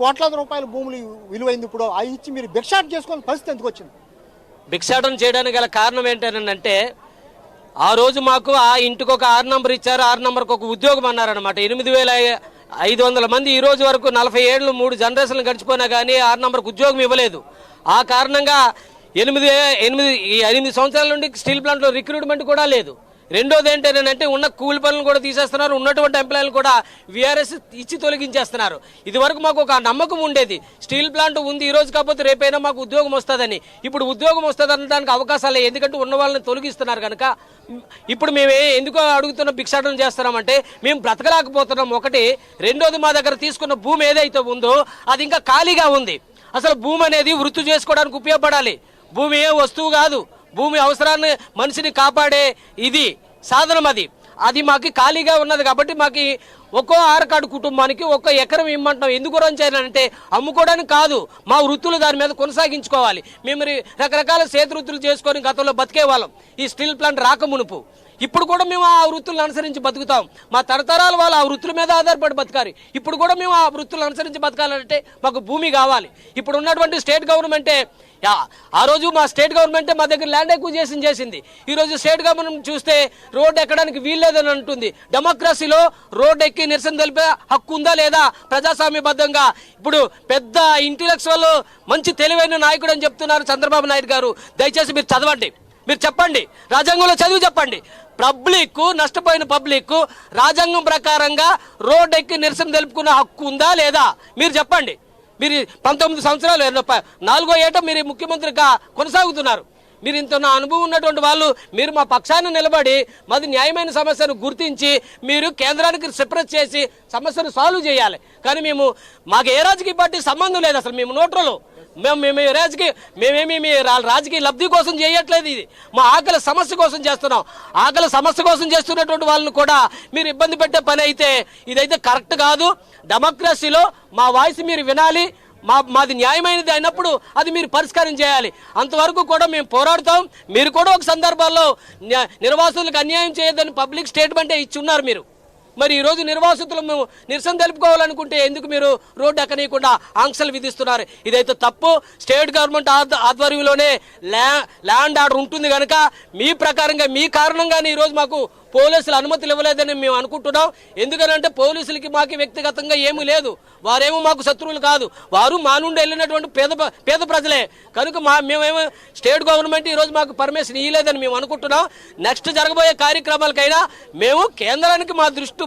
కోట్లాది రూపాయల భూములు విలువైంది. ఇప్పుడు అవి ఇచ్చి మీరు భిక్షాటన చేసుకునే పరిస్థితి ఎందుకు వచ్చింది? భిక్షాటన చేయడానికి గల కారణం ఏంటంటే ఆ రోజు మాకు ఆ ఇంటికి ఒక 6 నంబర్ ఇచ్చారు, 6 నంబర్కి ఒక ఉద్యోగం అన్నారనమాట. 8,500 మంది ఈ రోజు వరకు 40 ఏళ్ళు 3 జనరేషన్లు గడిచిపోయినా కానీ 6 నంబర్కి ఉద్యోగం ఇవ్వలేదు. ఆ కారణంగా 8 సంవత్సరాల నుండి స్టీల్ ప్లాంట్లో రిక్రూట్మెంట్ కూడా లేదు. రెండోది ఏంటంటే ఉన్న కూలి పనులను కూడా తీసేస్తున్నారు, ఉన్నటువంటి ఎంప్లాయీలు కూడా వీఆర్ఎస్ ఇచ్చి తొలగించేస్తున్నారు. ఇది వరకు మాకు ఒక నమ్మకం ఉండేది, స్టీల్ ప్లాంట్ ఉంది ఈ రోజు కాకపోతే రేపైనా మాకు ఉద్యోగం వస్తుందని. ఇప్పుడు ఉద్యోగం వస్తుంది అనడానికి అవకాశాలే, ఎందుకంటే ఉన్న వాళ్ళని తొలగిస్తున్నారు కనుక. ఇప్పుడు మేము ఎందుకో అడుగుతున్న భిక్షాటన చేస్తున్నామంటే మేము బ్రతకలేకపోతున్నాం ఒకటి. రెండోది మా దగ్గర తీసుకున్న భూమి ఏదైతే ఉందో అది ఇంకా ఖాళీగా ఉంది. అసలు భూమి అనేది వృత్తి చేసుకోవడానికి ఉపయోగపడాలి. భూమి ఏ వస్తువు కాదు, భూమి అవసరాన్ని మనిషిని కాపాడే ఇది సాధనం. అది మాకు ఖాళీగా ఉన్నది కాబట్టి మాకు ఒక్కో ఆరకాడు కుటుంబానికి 1 ఎకరం ఇమ్మంటాం. ఎందుకు రంచారంటే అమ్ముకోవడానికి కాదు, మా వృత్తులు దాని మీద కొనసాగించుకోవాలి. మేము రకరకాల చేతి వృత్తులు చేసుకొని గతంలో బతికే వాళ్ళం ఈ స్టీల్ ప్లాంట్ రాకమునుపు. ఇప్పుడు కూడా మేము ఆ వృత్తులను అనుసరించి బతుకుతాం. మా తరతరాల వాళ్ళు ఆ వృత్తుల మీద ఆధారపడి బతకాలి. ఇప్పుడు కూడా మేము ఆ వృత్తులను అనుసరించి బతకాలంటే మాకు భూమి కావాలి. ఇప్పుడు ఉన్నటువంటి స్టేట్ గవర్నమెంటే, ఆ రోజు మా స్టేట్ గవర్నమెంటే మా దగ్గర ల్యాండ్ ఎక్విజిషన్ చేసింది. ఈరోజు స్టేట్ గవర్నమెంట్ చూస్తే రోడ్డు ఎక్కడానికి వీల్లేదని అంటుంది. డెమోక్రసీలో రోడ్డు ఎక్కి నిరసన తెలిపే హక్కు ఉందా లేదా ప్రజాస్వామ్యబద్ధంగా? ఇప్పుడు పెద్ద ఇంటెలెక్చువల్ మంచి తెలివైన నాయకుడు అని చెప్తున్నారు చంద్రబాబు నాయుడు గారు. దయచేసి మీరు చదవండి, మీరు చెప్పండి, రాజ్యాంగంలో చదివి చెప్పండి. పబ్లిక్ నష్టపోయిన పబ్లిక్ రాజ్యాంగం ప్రకారంగా రోడ్డు ఎక్కి నిరసన తెలుపుకునే హక్కు ఉందా లేదా మీరు చెప్పండి. మీరు 19 సంవత్సరాలు 4వ ఏట మీరు ముఖ్యమంత్రిగా కొనసాగుతున్నారు. మీరు ఇంత నా అనుభవం ఉన్నటువంటి వాళ్ళు మీరు మా పక్షాన్ని నిలబడి మాది న్యాయమైన సమస్యను గుర్తించి మీరు కేంద్రానికి రిప్రజెంట్ చేసి సమస్యను సాల్వ్ చేయాలి. కానీ మాకు ఏ రాజకీయ పార్టీ సంబంధం లేదు. అసలు మేము నోట్లలో మేమేమి రాజకీయ లబ్ధి కోసం చేయట్లేదు. ఇది మా ఆకలి సమస్య కోసం చేస్తున్నాం. ఆకలి సమస్య కోసం చేస్తున్నటువంటి వాళ్ళని కూడా మీరు ఇబ్బంది పెట్టే పని అయితే ఇదైతే కరెక్ట్ కాదు. డెమోక్రసీలో మా వాయిస్ మీరు వినాలి. మాది న్యాయమైనది అయినప్పుడు అది మీరు పరిష్కారం చేయాలి. అంతవరకు కూడా మేము పోరాడుతాం. మీరు కూడా ఒక సందర్భాల్లో నిర్వాసితులకు అన్యాయం చేయొద్దని పబ్లిక్ స్టేట్మెంటే ఇచ్చి ఉన్నారు మీరు. మరి ఈరోజు నిర్వాసితులు మేము నిరసన తెలుపుకోవాలనుకుంటే ఎందుకు మీరు రోడ్డు ఎక్కనీయకుండా ఆంక్షలు విధిస్తున్నారు? ఇదైతే తప్పు. స్టేట్ గవర్నమెంట్ ఆధ్వర్యంలోనే ల్యాండ్ ఆర్డర్ ఉంటుంది కనుక మీ ప్రకారంగా మీ కారణంగానే ఈరోజు మాకు పోలీసులు అనుమతులు ఇవ్వలేదని మేము అనుకుంటున్నాం. ఎందుకనంటే పోలీసులకి మాకు వ్యక్తిగతంగా ఏమీ లేదు. వారేమో మాకు శత్రువులు కాదు, వారు మా నుండి వెళ్ళినటువంటి పేద ప్రజలే కనుక మేమేమో స్టేట్ గవర్నమెంట్ ఈరోజు మాకు పర్మిషన్ ఇవ్వలేదని మేము అనుకుంటున్నాం. నెక్స్ట్ జరగబోయే కార్యక్రమాలకైనా మేము కేంద్రానికి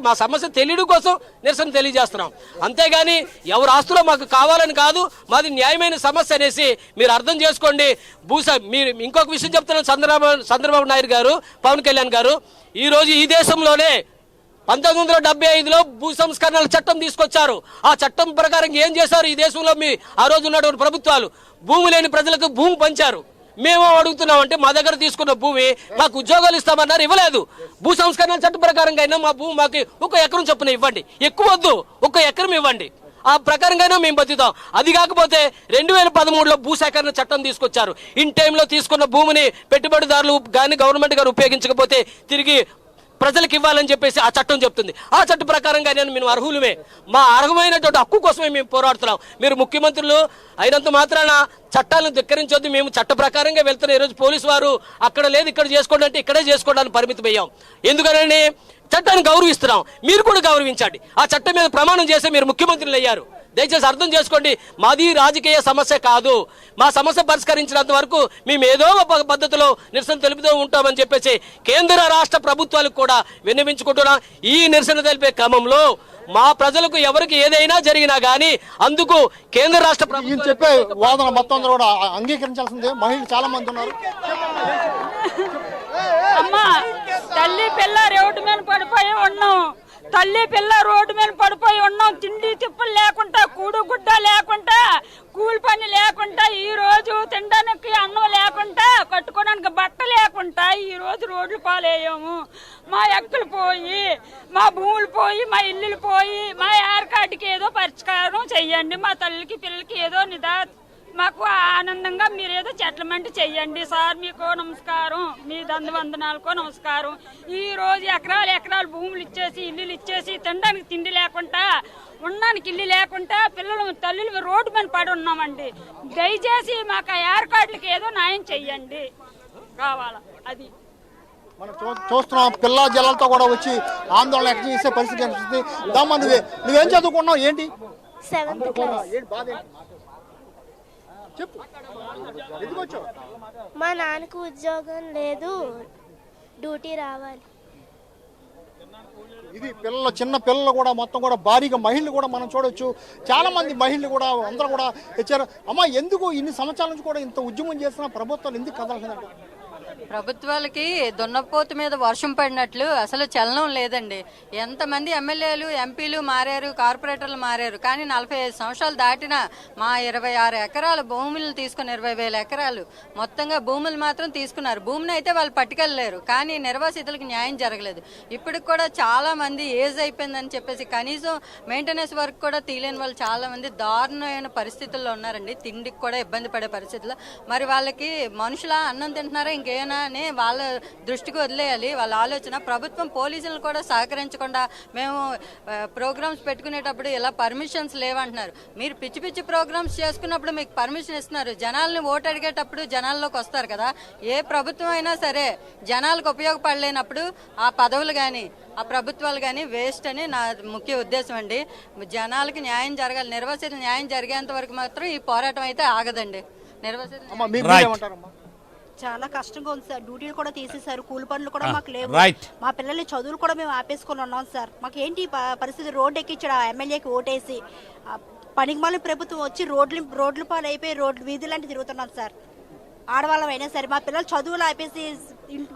మా సమస్య తెలియడం కోసం నిరసన తెలియజేస్తున్నాం. అంతేగాని ఎవరు ఆస్తులో మాకు కావాలని కాదు, మాది న్యాయమైన సమస్య అనేసి మీరు అర్థం చేసుకోండి. మీరు ఇంకొక విషయం చెప్తున్నాను, చంద్రబాబు నాయుడు గారు, పవన్ కళ్యాణ్ గారు, ఈరోజు ఈ దేశంలోనే 1975లో భూ సంస్కరణల చట్టం తీసుకొచ్చారు. ఆ చట్టం ప్రకారం ఏం చేశారు ఈ దేశంలో ఆ రోజు ఉన్నటువంటి ప్రభుత్వాలు? భూమి లేని ప్రజలకు భూమి పంచారు. మేము అడుగుతున్నామంటే మా దగ్గర తీసుకున్న భూమి మాకు ఉద్యోగాలు ఇస్తామన్నారు, ఇవ్వలేదు. భూ సంస్కరణల చట్టం ప్రకారంగా అయినా మా భూమి మాకు 1 ఎకరం చొప్పున ఇవ్వండి, ఎక్కువ వద్దు, 1 ఎకరం ఇవ్వండి. ఆ ప్రకారంగా మేము బతుకుతాం. అది కాకపోతే 2013లో భూసేకరణ చట్టం తీసుకొచ్చారు. ఇన్ టైంలో తీసుకున్న భూమిని పెట్టుబడిదారులు కానీ గవర్నమెంట్ గారు ఉపయోగించకపోతే తిరిగి ప్రజలకు ఇవ్వాలని చెప్పేసి ఆ చట్టం చెప్తుంది. ఆ చట్ట ప్రకారంగా మేము అర్హులమే. మా అర్హమైనటువంటి హక్కు కోసమే మేము పోరాడుతున్నాం. మీరు ముఖ్యమంత్రులు అయినంత మాత్రాన చట్టాలను ధిక్కరించొద్దు. మేము చట్ట ప్రకారంగా వెళ్తున్నాం. ఈరోజు పోలీసు వారు అక్కడ లేదు ఇక్కడ చేసుకోండి అంటే ఇక్కడే చేసుకోవడానికి పరిమితం అయ్యాం. ఎందుకనండి చట్టాన్ని గౌరవిస్తున్నాం, మీరు కూడా గౌరవించండి. ఆ చట్టం మీద ప్రమాణం చేసి మీరు ముఖ్యమంత్రులు అయ్యారు. దయచేసి అర్థం చేసుకోండి, మాది రాజకీయ సమస్య కాదు. మా సమస్య పరిష్కరించినంత వరకు మేము ఏదో ఒక పద్ధతిలో నిరసన తెలుపుతూ ఉంటామని చెప్పేసి కేంద్ర రాష్ట్ర ప్రభుత్వాలకు కూడా విన్నవించుకుంటున్నాం. ఈ నిరసన తెలిపే క్రమంలో మా ప్రజలకు ఎవరికి ఏదైనా జరిగినా గానీ అందుకు కేంద్ర రాష్ట్ర ప్రభుత్వం చెప్పే వాదన మొత్తం కూడా అంగీకరించాల్సిందే. మహిళలు చాలా మంది ఉన్నారు. అమ్మా తల్లి పిల్ల రోడ్డు మీద పడిపోయి ఉన్నాం, తల్లి పిల్ల రోడ్డు మీద పడిపోయి ఉన్నాం. తిండి తిప్పులు లేకుండా, కూడు గుడ్డ లేకుండా, కూలి పని లేకుండా, ఈ రోజు తినడానికి అన్నం లేకుండా, కట్టుకోవడానికి బట్ట లేకుండా ఈ రోజు రోడ్లు పాలయ్యాము. మా ఎక్కలు పోయి, మా భూములు పోయి, మా ఇల్లులు పోయి, మా ఏర్కాటికి ఏదో పరిష్కారం చెయ్యండి. మా తల్లికి పిల్లలకి ఏదో మాకు ఆనందంగా మీరు ఏదో సెటిల్మెంట్ చెయ్యండి సార్. మీకు నమస్కారం, మీ దండవందనాలకో నమస్కారం. ఈ రోజు ఎకరాలు భూములు ఇచ్చేసి, ఇల్లులు ఇచ్చేసి, తినడానికి తిండి లేకుండా ఉన్నానికి ఇల్లు లేకుండా పిల్లలు తల్లులు రోడ్డు మీద పడి ఉన్నామండి. దయచేసి మాకు ఆ ఏర్పాట్లకి ఏదో న్యాయం చెయ్యండి కావాలా. అది మనం చూస్తున్నాం, పిల్ల జల్లలతో కూడా వచ్చి ఆందోళన ఎక్కడ చేసే పరిస్థితి కనిపిస్తుంది. దమ్మ నువ్వేం చదువుకున్నావు, ఏంటి 7th క్లాస్. ఏంటి బాధ ఏంటి? చెప్పు, ఎందుకు వచ్చావు? మా నాన్నకు ఉద్యోగం లేదు, డ్యూటీ రావాలి. ఇది పిల్లలు, చిన్న పిల్లలు కూడా మొత్తం కూడా భారీగా మహిళలు కూడా మనం చూడొచ్చు. చాలా మంది మహిళలు కూడా అందరూ కూడా వచ్చారు. అమ్మ, ఎందుకు ఇన్ని సంవత్సరాల నుంచి కూడా ఇంత ఉద్యమం చేస్తున్న ప్రభుత్వాలు ఎందుకు కదలలేదంట? ప్రభుత్వాలకి దున్నపోతు మీద వర్షం పడినట్లు అసలు చలనం లేదండి. ఎంతమంది ఎమ్మెల్యేలు ఎంపీలు మారారు, కార్పొరేటర్లు మారారు, కానీ 45 సంవత్సరాలు దాటిన మా 26 ఎకరాల భూములను తీసుకుని 20,000 ఎకరాలు మొత్తంగా భూములు మాత్రం తీసుకున్నారు. భూమిని అయితే వాళ్ళు పట్టుకెళ్ళలేరు, కానీ నిర్వాసితులకు న్యాయం జరగలేదు. ఇప్పటికి కూడా చాలా మంది ఏజ్ అయిపోయిందని చెప్పేసి కనీసం మెయింటెనెన్స్ వర్క్ కూడా తీయలేని వాళ్ళు చాలా మంది దారుణమైన పరిస్థితుల్లో ఉన్నారండి. తిండికి కూడా ఇబ్బంది పడే పరిస్థితుల్లో. మరి వాళ్ళకి మనుషుల అన్నం తింటున్నారా ఇంకేమైనా అని వాళ్ళ దృష్టికి వదిలేయాలి వాళ్ళ ఆలోచన. ప్రభుత్వం పోలీసులను కూడా సహకరించకుండా మేము ప్రోగ్రామ్స్ పెట్టుకునేటప్పుడు ఇలా పర్మిషన్స్ లేవంటున్నారు. మీరు పిచ్చి పిచ్చి ప్రోగ్రామ్స్ చేసుకున్నప్పుడు మీకు పర్మిషన్ ఇస్తున్నారు. జనాల్ని ఓటు అడిగేటప్పుడు జనాల్లోకి వస్తారు కదా. ఏ ప్రభుత్వం అయినా సరే జనాలకు ఉపయోగపడలేనప్పుడు ఆ పదవులు కానీ ఆ ప్రభుత్వాలు కానీ వేస్ట్ అని నా ముఖ్య ఉద్దేశం అండి. జనాలకి న్యాయం జరగాలి. నిర్వాసిత న్యాయం జరిగేంత వరకు మాత్రం ఈ పోరాటం అయితే ఆగదండి. నిర్వాసిత చాలా కష్టంగా ఉంది సార్. డ్యూటీలు కూడా తీసేశారు, కూలి పనులు కూడా మాకు లేవు. మా పిల్లల్ని చదువులు కూడా మేము ఆపేసుకుని ఉన్నాం సార్. మాకు ఏంటి పరిస్థితి? రోడ్డు ఎక్కించాడు ఆ ఎమ్మెల్యేకి ఓటేసి. పనికి మళ్ళీ ప్రభుత్వం వచ్చి రోడ్లు పాలు అయిపోయి వీధులాంటి తిరుగుతున్నాం సార్. ఆడవాళ్ళం అయినా సరే మా పిల్లలు చదువులు ఆపేసి ఇంటికి